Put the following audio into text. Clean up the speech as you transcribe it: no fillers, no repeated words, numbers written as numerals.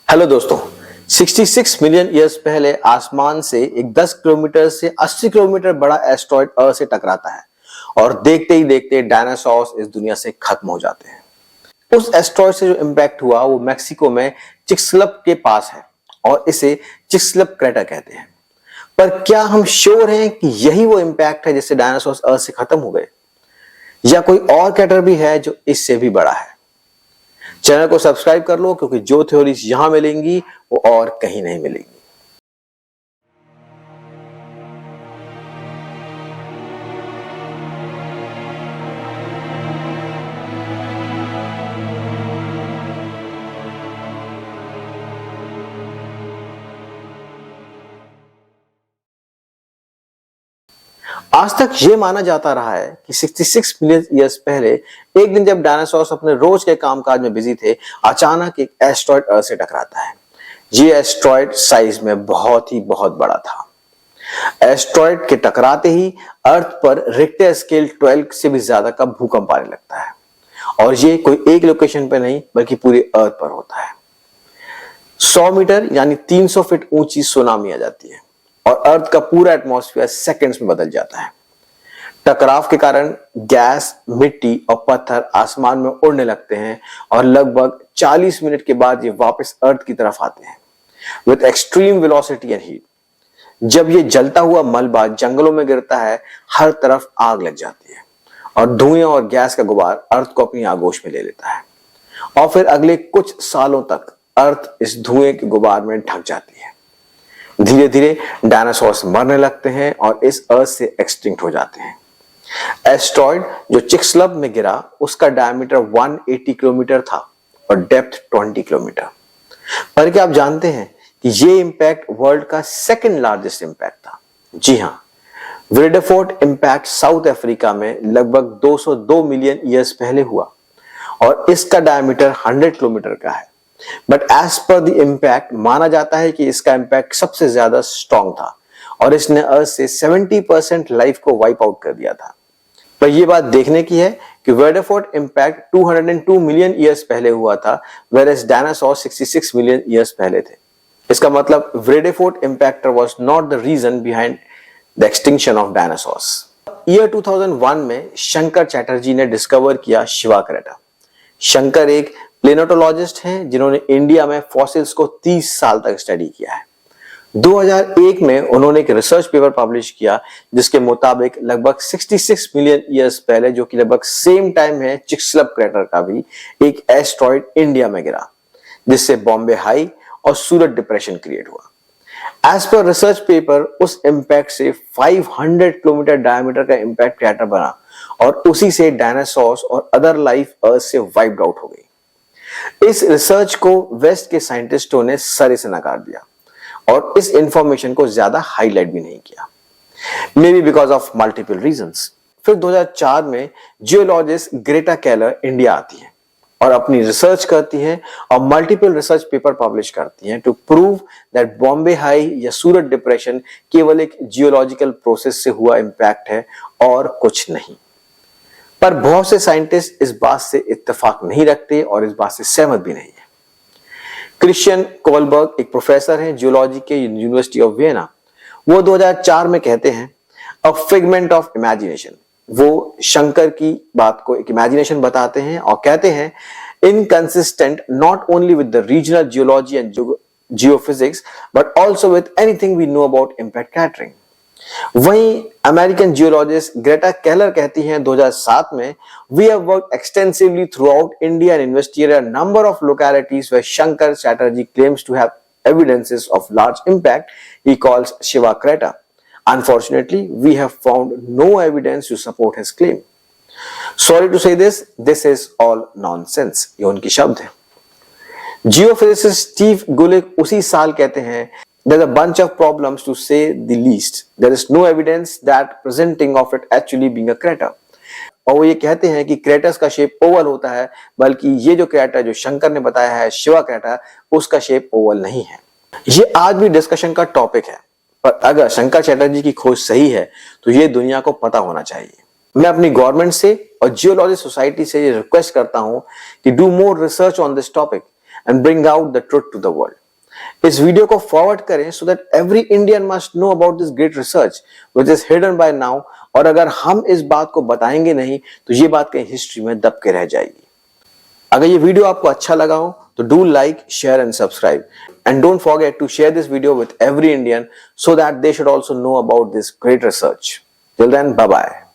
Hello दोस्तों, 66 million years पहले आसमान से एक 10 किलोमीटर से 80 किलोमीटर बड़ा एस्ट्रॉइड अर्थ से टकराता है और देखते ही देखते डायनासोर्स इस दुनिया से खत्म हो जाते हैं। उस एस्ट्रॉइड से जो इंपैक्ट हुआ वो मैक्सिको में चिक्सलप के पास है और इसे चिक्सलप क्रेटर कहते हैं। पर क्या हम श्योर हैं कि यही वो इंपैक्ट है जिससे डायनासोर्स अर्थ से खत्म हो गए, या कोई और क्रेटर भी है जो इससे भी बड़ा है? चैनल को सब्सक्राइब कर लो, क्योंकि जो थ्योरीज यहां मिलेंगी वो और कहीं नहीं मिलेंगी। आज तक ये माना जाता रहा है कि 66 मिलियन ईयर्स पहले एक दिन जब डायनासोर्स अपने रोज के कामकाज में बिजी थे, अचानक एक एस्ट्रॉइड अर्थ से टकराता है। ये एस्ट्रॉइड साइज में बहुत बड़ा था। एस्ट्रॉइड के टकराते ही अर्थ पर रिक्टर स्केल 12 से भी ज्यादा का भूकंप आने लगता है, और ये कोई एक लोकेशन पर नहीं बल्कि पूरे अर्थ पर होता है। 100 मीटर यानी 300 फीट ऊंची सुनामी आ जाती है और अर्थ का पूरा एटमॉस्फेयर सेकंड्स में बदल जाता है। टकराव के कारण गैस, मिट्टी और पत्थर आसमान में उड़ने लगते हैं और लगभग 40 मिनट के बाद ये वापस अर्थ की तरफ आते हैं with extreme velocity and heat. जब ये जलता हुआ मलबा जंगलों में गिरता है, हर तरफ आग लग जाती है और धुएं और गैस का गुबार अर्थ को अपनी आगोश में ले लेता है, और फिर अगले कुछ सालों तक अर्थ इस धुएं के गुबार में ढक जाती है। धीरे धीरे डायनासोर्स मरने लगते हैं और इस अर्थ से एक्सटिंक्ट हो जाते हैं। एस्ट्रॉइड जो चिक्सलप में गिरा, उसका डायमीटर 180 किलोमीटर था और डेप्थ 20 किलोमीटर। पर क्या आप जानते हैं कि ये इंपैक्ट वर्ल्ड का सेकंड लार्जेस्ट इंपैक्ट था? जी हाँ, व्रेडेफोर्ट इंपैक्ट साउथ अफ्रीका में लगभग 202 मिलियन ईयर्स पहले हुआ और इसका डायमीटर 100 किलोमीटर का है। But as per the impact माना जाता है कि इसका इम्पैक्ट सबसे ज्यादा स्ट्रॉन्ग था और इसने अर्थ से 70% लाइफ को वाइप आउट कर दिया था। पर यह बात देखने की है कि व्रेडेफोर्ट इम्पैक्ट 202 मिलियन ईयर्स पहले हुआ था, वेयरएज डायनासोर 66 मिलियन ईयर्स पहले थे। इसका मतलब Vredefort impactor was not the reason behind the extinction of dinosaurs. Year 2001 में शंकर चैटर्जी ने डिस्कवर किया शिवा क्रेटर। शंकर एक प्लेनेटोलॉजिस्ट हैं जिन्होंने इंडिया में फॉसिल्स को 30 साल तक स्टडी किया है। 2001 में उन्होंने एक रिसर्च पेपर पब्लिश किया जिसके मुताबिक लगभग 66 मिलियन ईयर्स पहले, जो कि लगभग सेम टाइम है चिक्सलप क्रेटर का भी, एक एस्ट्रॉइड इंडिया में गिरा जिससे बॉम्बे हाई और सूरत डिप्रेशन क्रिएट हुआ। एज पर रिसर्च पेपर, उस इंपैक्ट से 500 किलोमीटर डायमीटर का इंपैक्ट क्रेटर बना और उसी से डायनासोर्स और अदर लाइफ अर्थ से वाइप्ड आउट हो गई। इस रिसर्च को वेस्ट के साइंटिस्टों ने सरे से नकार दिया और इस इंफॉर्मेशन को ज्यादा हाईलाइट भी नहीं किया, may be because of multiple reasons. फिर 2004 में जियोलॉजिस्ट ग्रेटा केलर इंडिया आती है और अपनी रिसर्च करती है और मल्टीपल रिसर्च पेपर पब्लिश करती हैं to prove that Bombay High या सूरत डिप्रेशन केवल एक जियोलॉजिकल प्रोसेस से हुआ इंपैक्ट है और कुछ नहीं। पर बहुत से साइंटिस्ट इस बात से इत्तेफाक नहीं रखते और इस बात से सहमत भी नहीं है। क्रिश्चियन कोलबर्ग एक प्रोफेसर हैं जियोलॉजी के यूनिवर्सिटी ऑफ वियना। वो 2004 में कहते हैं अ फिगमेंट ऑफ इमेजिनेशन। वो शंकर की बात को एक इमेजिनेशन बताते हैं और कहते हैं inconsistent not only with the regional geology and geophysics but also with anything we know about impact cratering. वहीं अमेरिकन जियोलॉजिस्ट ग्रेटा केलर कहती हैं 2007 में, we have worked extensively throughout India and investigated a number of localities where Shankar Chatterjee claims to have evidences of large impact he calls Shiva crater. Unfortunately we have found no evidence to support his claim. Sorry to से this is all nonsense. ये उनकी शब्द है। Geophysicist Steve गुलिक उसी साल कहते हैं, there's a bunch of problems to say the least. There is no evidence that presenting of it actually being a crater. और वो ये कहते हैं कि क्रेटर्स का शेप ओवल होता है, बल्कि ये जो क्रेटर जो शंकर ने बताया है शिवा क्रेटर, उसका शेप ओवल नहीं है। ये आज भी डिस्कशन का टॉपिक है, पर अगर शंकर चैटर्जी की खोज सही है तो ये दुनिया को पता होना चाहिए। मैं अपनी गवर्नमेंट से और जियोलॉजी सोसाइटी से ये रिक्वेस्ट करता हूं कि do more research on this topic and bring out the truth to the world. इस वीडियो को फॉरवर्ड करें so that every Indian must know about this great research which is hidden by now. और अगर हम इस बात को बताएंगे नहीं तो ये बात कहीं हिस्ट्री में दब के रह जाएगी। अगर ये वीडियो आपको अच्छा लगा हो तो do like, share and subscribe, and don't forget to share this video with every Indian so that they should also know about this great research. Till then, bye bye.